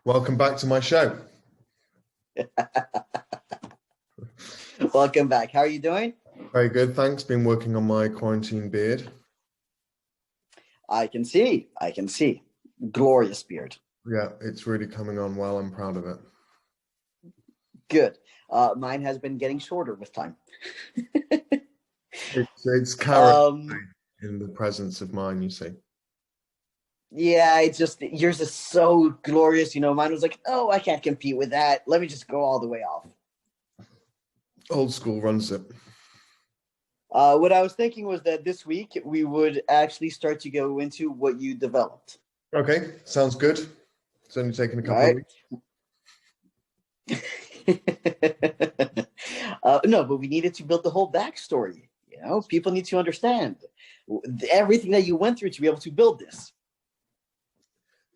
Welcome back to my show. Welcome back. How are you doing? Very good, thanks. Been working on my quarantine beard. I can see. Glorious beard. Yeah, it's really coming on well. I'm proud of it. Good. Mine has been getting shorter with time. It's character in the presence of mine, you see. Yeah, it's just yours is so glorious. Mine was like, oh, I can't compete with that. Let me just go all the way off. Old school runs it. What I was thinking was that this week we would actually start to go into what you developed. Okay, sounds good. It's only taken a couple of weeks. No, but we needed to build the whole backstory. People need to understand everything that you went through to be able to build this.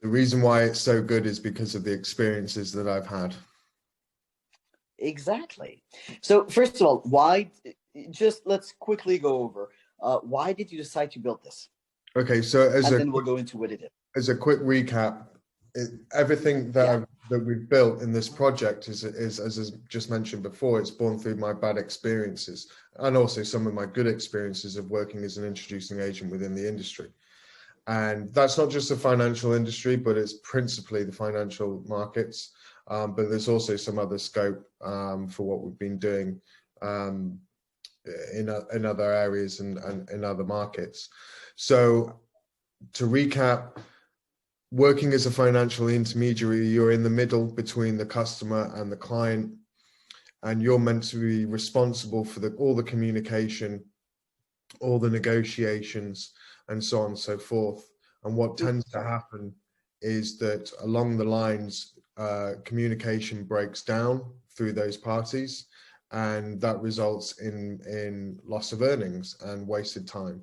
The reason why it's so good is because of the experiences that I've had. Exactly. So first of all, let's quickly go over, why did you decide to build this? Okay, so then we'll go into what it is. As a quick recap, everything that we've built in this project is, as I just mentioned before, it's born through my bad experiences and also some of my good experiences of working as an introducing agent within the industry. And that's not just the financial industry, but it's principally the financial markets. But there's also some other scope for what we've been doing in other areas and in other markets. So to recap, working as a financial intermediary, you're in the middle between the customer and the client, and you're meant to be responsible for all the communication, all the negotiations, and so on and so forth. And what tends to happen is that along the lines, communication breaks down through those parties, and that results in loss of earnings and wasted time.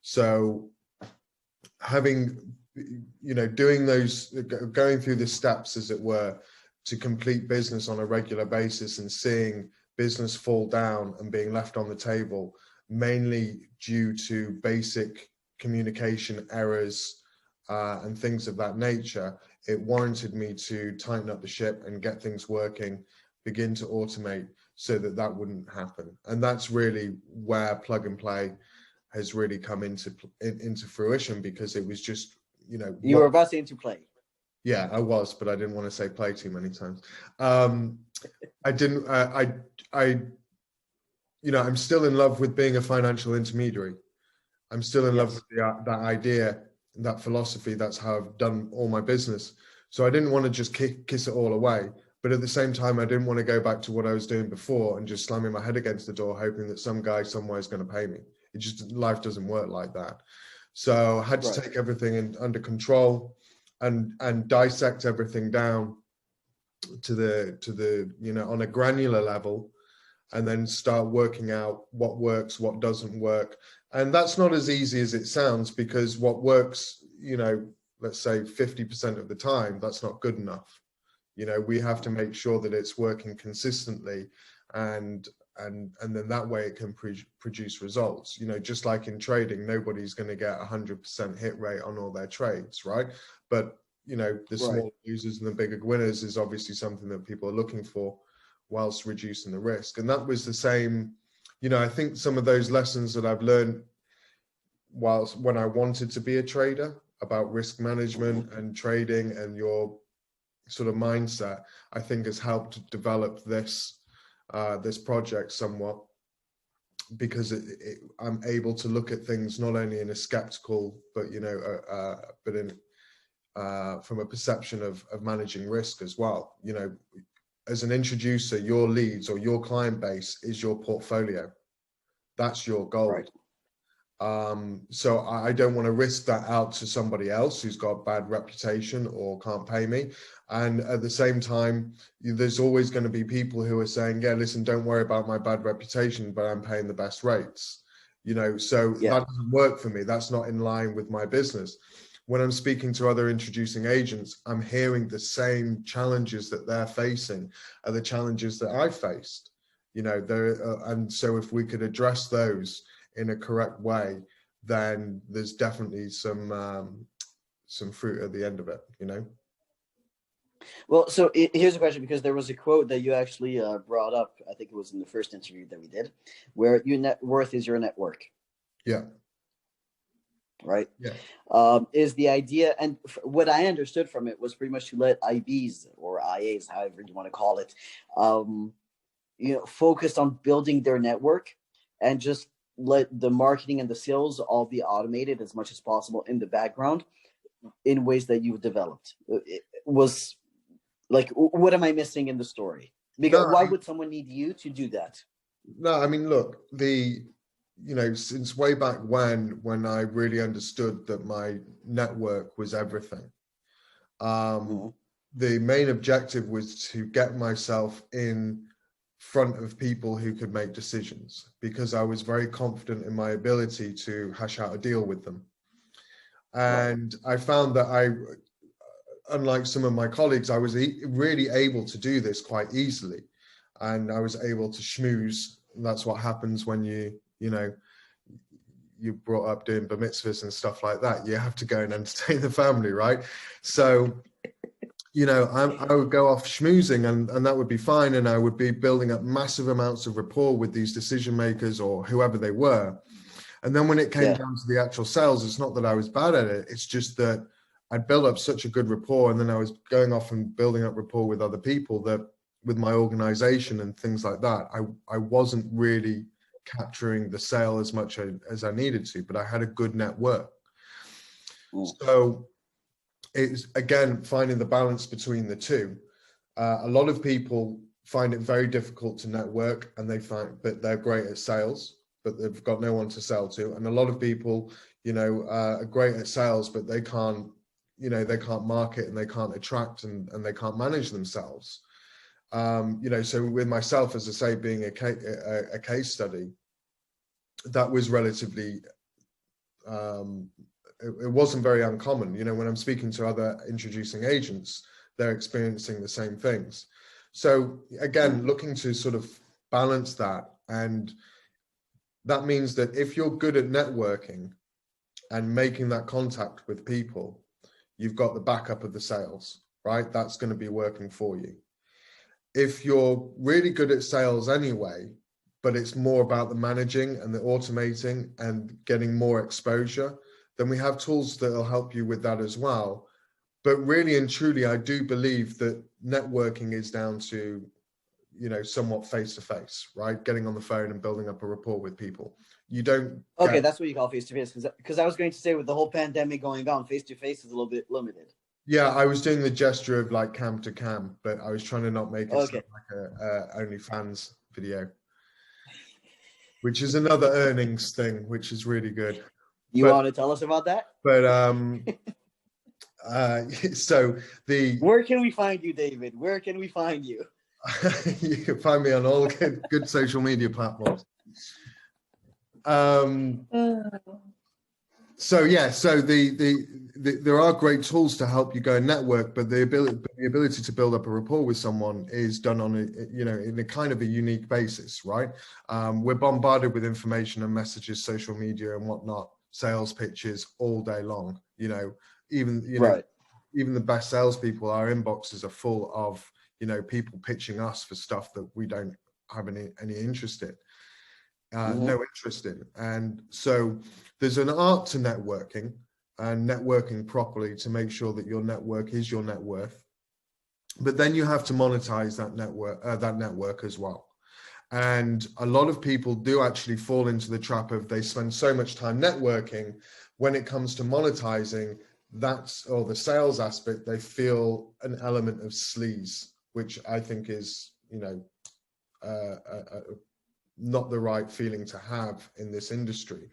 So doing those, going through the steps, as it were, to complete business on a regular basis and seeing business fall down and being left on the table, mainly due to basic communication errors and things of that nature, it warranted me to tighten up the ship and get things working, begin to automate so that wouldn't happen. And that's really where Plug and Play has really come into fruition, because it was just, you were about to play. Yeah, I was, but I didn't want to say play too many times. I'm still in love with being a financial intermediary. I'm still in love with that idea, that philosophy. That's how I've done all my business. So I didn't want to just kiss it all away. But at the same time, I didn't want to go back to what I was doing before and just slamming my head against the door, hoping that some guy somewhere is going to pay me. Life doesn't work like that. So I had to take everything under control and dissect everything down to the on a granular level, and then start working out what works, what doesn't work. And that's not as easy as it sounds, because what works, let's say 50% of the time, that's not good enough. We have to make sure that it's working consistently, and then that way it can produce results. Just like in trading, nobody's going to get 100% hit rate on all their trades, right? But the small losers and the bigger winners is obviously something that people are looking for, whilst reducing the risk. And that was the same, I think some of those lessons that I've learned when I wanted to be a trader, about risk management and trading and your sort of mindset, I think has helped develop this project somewhat, because I'm able to look at things not only in a skeptical, but from a perception of managing risk as well. As an introducer, your leads or your client base is your portfolio. That's your goal. Right. So I don't want to risk that out to somebody else who's got a bad reputation or can't pay me. And at the same time, there's always going to be people who are saying, yeah, listen, don't worry about my bad reputation, but I'm paying the best rates. So that doesn't work for me. That's not in line with my business. When I'm speaking to other introducing agents, I'm hearing the same challenges that they're facing are the challenges that I faced. And so if we could address those in a correct way, then there's definitely some fruit at the end of it. Well, so here's a question, because there was a quote that you actually brought up. I think it was in the first interview that we did, where your net worth is your network. Yeah. Right. Yeah. Is the idea, and what I understood from it was pretty much to let IBs or IAs, however you want to call it, focus on building their network, and just let the marketing and the sales all be automated as much as possible in the background in ways that you've developed. It was like, what am I missing in the story? Because why would someone need you to do that? No, I mean, look, since way back when I really understood that my network was everything, the main objective was to get myself in front of people who could make decisions, because I was very confident in my ability to hash out a deal with them. And I found that unlike some of my colleagues, I was really able to do this quite easily. And I was able to schmooze. And that's what happens when you brought up doing bar mitzvahs and stuff like that. You have to go and entertain the family, right? So, I would go off schmoozing, and that would be fine. And I would be building up massive amounts of rapport with these decision makers or whoever they were. And then when it came down to the actual sales, it's not that I was bad at it. It's just that I'd built up such a good rapport, and then I was going off and building up rapport with other people, that with my organization and things like that, I wasn't really capturing the sale as much as I needed to, but I had a good network. So it's, again, finding the balance between the two. A lot of people find it very difficult to network, and they find that they're great at sales, but they've got no one to sell to. And a lot of people, are great at sales, but they can't market, and they can't attract, and they can't manage themselves. So with myself, as I say, being a case study, that was relatively, it wasn't very uncommon. When I'm speaking to other introducing agents, they're experiencing the same things. So again, looking to sort of balance that. And that means that if you're good at networking and making that contact with people, you've got the backup of the sales, right? That's going to be working for you. If you're really good at sales anyway, but it's more about the managing and the automating and getting more exposure, then we have tools that will help you with that as well. But really and truly, I do believe that networking is down to, somewhat face-to-face, right? Getting on the phone and building up a rapport with people. You don't... Okay, that's what you call face-to-face, because I was going to say, with the whole pandemic going on, face-to-face is a little bit limited. Yeah, I was doing the gesture of like cam to cam, but I was trying to not make it sound like a OnlyFans video, which is another earnings thing, which is really good. You want to tell us about that? But so where can we find you, David? Where can we find you? You can find me on all good social media platforms. So there are great tools to help you go and network, but the ability to build up a rapport with someone is done on in a kind of a unique basis, right? We're bombarded with information and messages, social media and whatnot, sales pitches all day long. Even the best salespeople, our inboxes are full of people pitching us for stuff that we don't have any interest in. No interest in. And so there's an art to networking, and networking properly to make sure that your network is your net worth. But then you have to monetize that network as well. And a lot of people do actually fall into the trap of, they spend so much time networking, when it comes to monetizing or the sales aspect, they feel an element of sleaze, which I think is, not the right feeling to have in this industry.